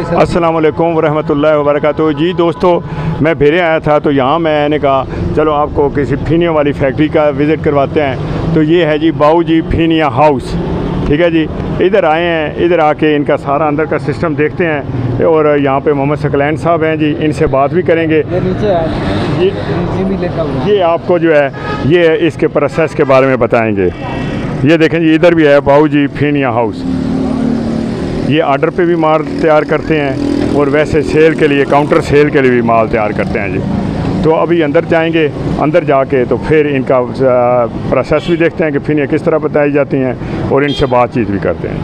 अस्सलाम वालेकुम वरहमतुल्लाहि वबरकातुहू। जी दोस्तों, मैं भेरे आया था तो यहाँ मैंने कहा चलो आपको किसी फिनिया वाली फैक्ट्री का विज़िट करवाते हैं। तो ये है जी बाऊ जी फिनिया हाउस, ठीक है जी। इधर आए हैं, इधर आके इनका सारा अंदर का सिस्टम देखते हैं और यहाँ पे मोहम्मद सकलैन साहब हैं जी, इनसे बात भी करेंगे। ये आपको जो है ये इसके प्रोसेस के बारे में बताएंगे। ये देखें जी, इधर भी है बाऊ जी फिनिया हाउस। ये आर्डर पे भी माल तैयार करते हैं और वैसे सेल के लिए, काउंटर सेल के लिए भी माल तैयार करते हैं जी। तो अभी अंदर जाएंगे, अंदर जाके तो फिर इनका प्रोसेस भी देखते हैं कि फिनिया किस तरह बताई जाती हैं और इनसे बातचीत भी करते हैं।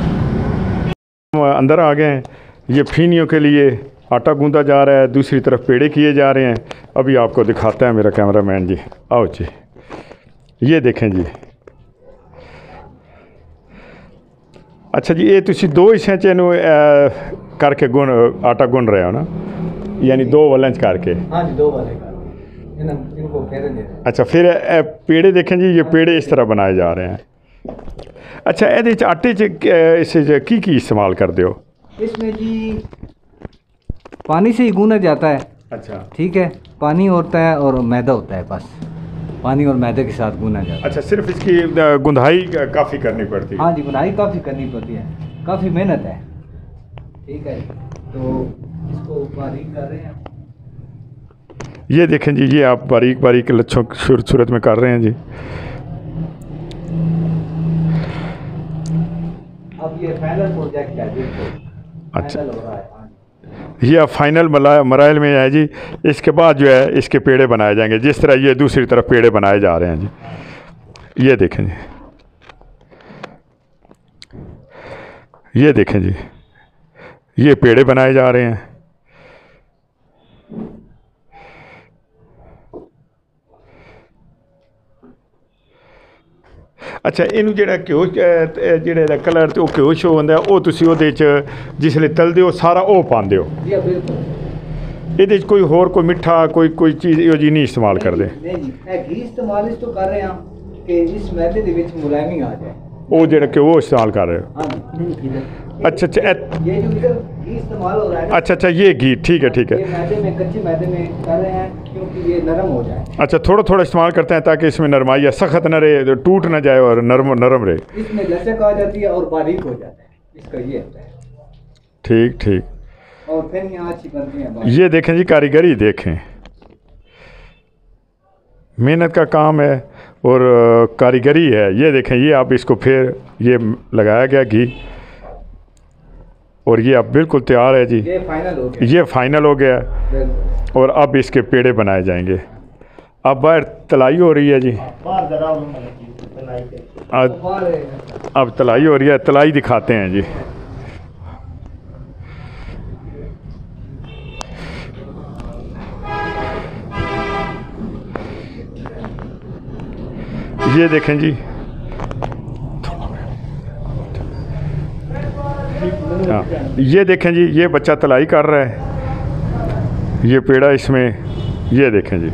हम अंदर आ गए हैं। ये फिनियों के लिए आटा गूंदा जा रहा है, दूसरी तरफ पेड़े किए जा रहे हैं। अभी आपको दिखाता है मेरा कैमरामैन जी। आओ जी, ये देखें जी। अच्छा जी, ये तुसी दो हिस्से च करके आटा गुन रहे हो ना, यानी दो वाले करके? हाँ जी, दो वाले करके इनको फेरे दे रहे हैं। अच्छा, फिर पेड़े देखें जी, ये पेड़े इस तरह बनाए जा रहे हैं। अच्छा, ये आटे च की इस्तेमाल करते हो? इसमें जी पानी से ही गूना जाता है। अच्छा, ठीक है, पानी होता है और मैदा होता है, बस पानी और मैदे के साथ गूना जाता है। अच्छा, सिर्फ इसकी गुंदाई काफ़ी करनी पड़ती है? हाँ जी, गुंदाई काफ़ी करनी पड़ती है, काफ़ी मेहनत है। ठीक है, तो इसको बारीक कर रहे हैं। ये देखें जी, ये आप बारीक बारीक लच्छों सूरत में कर रहे हैं जी। अब ये फाइनल प्रोजेक्ट है, अच्छा, फाइनल हो रहा है। ये अब फाइनल मराइल में है जी। इसके बाद जो है इसके पेड़े बनाए जाएंगे, जिस तरह ये दूसरी तरफ पेड़े बनाए जा रहे हैं जी। ये देखें जी, ये देखें जी, ये पेड़े बनाए जा रहे हैं। अच्छा, इनू जेड़ा घ्यो जेड़ा कलर ते घ्यो शो होंदा है, वो तुसी ओहदे च जिसले तलदे हो सारा वो पांदे हो? ये कोई होर कोई मिठा कोई चीज़ इहो जी नहीं इस्तेमाल करते? नहीं जी, घी इस्तेमाल इस तो कर रहे हैं कि इस मैदे दे विच मुलायमी आ जाए। वो जेड़ा कि वो इस्तेमाल कर रहे हो? हाँ जी। अच्छा अच्छा, ये जो इधर घी इस्तेमाल हो रहा है। अच्छा अच्छा, ये घी, ठीक है ठीक है। ये मैदे में, कच्चे मैदे में कर रहे हैं क्योंकि ये नरम हो जाए। अच्छा, थोड़ा थोड़ा इस्तेमाल करते हैं ताकि इसमें नरमाई या सख्त न रहे, टूट ना जाए और नरम रहे। इसमें लचक आ जाती है और बारीक हो जाता है, इसका ये होता है। ठीक ठीक। और फिर यहाँ अच्छी बनती है। ये देखें जी, कारीगरी देखें, मेहनत का काम है और कारीगरी है। ये देखें, ये आप इसको फिर ये लगाया गया घी और ये अब बिल्कुल तैयार है जी। ये फाइनल हो गया, ये फाइनल हो गया और अब इसके पेड़े बनाए जाएंगे। अब बाहर तलाई हो रही है जी, अब तलाई हो रही है, तलाई दिखाते हैं जी। ये देखें जी, हाँ, ये देखें जी, ये बच्चा तलाई कर रहा है, ये पेड़ा इसमें, ये देखें जी।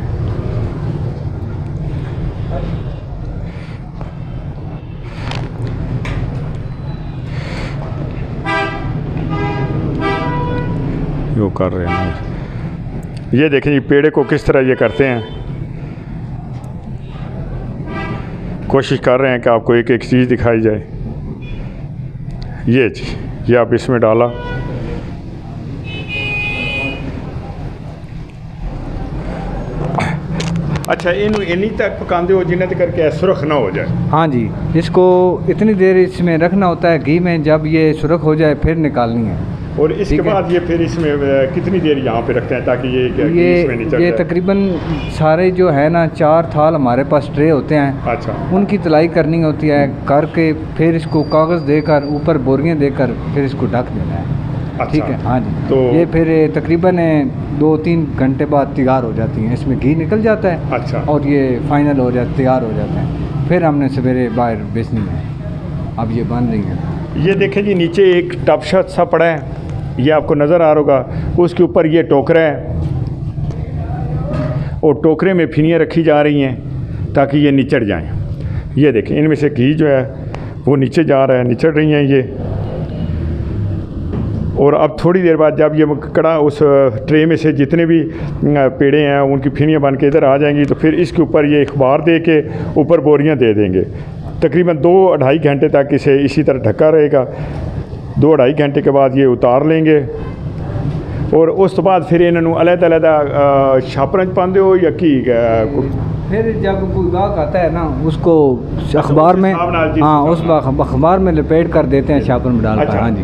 यो कर रहे हैं, ये देखें जी पेड़े को किस तरह ये करते हैं। कोशिश कर रहे हैं कि आपको एक एक चीज़ दिखाई जाए। ये जी, ये आप इसमें डाला, अच्छा, इन इन्हीं तक पकाते हो जिन्हें तक करके सुरख ना हो जाए? हाँ जी, इसको इतनी देर इसमें रखना होता है घी में, जब ये सुरख हो जाए फिर निकालनी है। और इसके बाद ये फिर इसमें कितनी देर यहाँ पे रखते हैं ताकि ये तकरीबन सारे जो है ना 4 थाल हमारे पास ट्रे होते हैं। अच्छा, उनकी उनकी तलाई करनी होती है, करके फिर इसको कागज़ देकर ऊपर बोरियाँ देकर फिर इसको ढक देना है। अच्छा, ठीक है, हाँ जी। तो ये फिर तकरीबन 2-3 घंटे बाद तैयार हो जाती हैं, इसमें घी निकल जाता है। अच्छा, और ये फाइनल हो जाता, तैयार हो जाते हैं। फिर हमने सवेरे बाहर बेचनी है। अब ये बन रही है। ये देखें जी, नीचे एक टब सा पड़ा है, ये आपको नज़र आ रहा होगा, उसके ऊपर ये टोकरा है और टोकरे में फिनियाँ रखी जा रही हैं ताकि ये निचड़ जाएं। ये देखें, इनमें से घी जो है वो नीचे जा रहा है, निचड़ रही हैं ये। और अब थोड़ी देर बाद जब ये कड़ा उस ट्रे में से जितने भी पेड़े हैं उनकी फिनियाँ बन के इधर आ जाएंगी, तो फिर इसके ऊपर ये अखबार दे के ऊपर बोरियाँ दे देंगे। तकरीबन 2-2.5 घंटे तक इसे इसी तरह ढका रहेगा। 2-2.5 घंटे के बाद ये उतार लेंगे और उस तो बाद फिर इन्होंने अलग-अलग छापरें पाते हो या की फिर जब कोई गाहक आता है ना उसको अखबार में, हाँ उस अखबार में लपेट कर देते हैं छापर में डालकर। हाँ जी।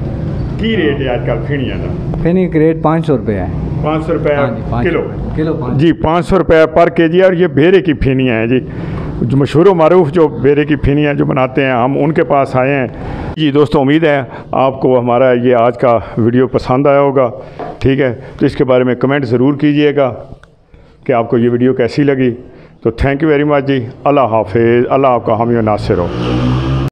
की रेट है आजकल फिनियाँ का? फिनी का रेट 500 रुपये है। 500 रुपये किलो? किलो जी 500 रुपये पर केजी। और ये बेरे की फिनियाँ हैं जी, जो मशहूर मारूफ जो बेरे की फिनियाँ जो बनाते हैं, हम उनके पास आए हैं। जी दोस्तों, उम्मीद है आपको हमारा ये आज का वीडियो पसंद आया होगा। ठीक है, तो इसके बारे में कमेंट ज़रूर कीजिएगा कि आपको ये वीडियो कैसी लगी। तो थैंक यू वेरी मच जी। अल्लाह हाफिज़। अल्लाह आपका हामी और नासिर हो।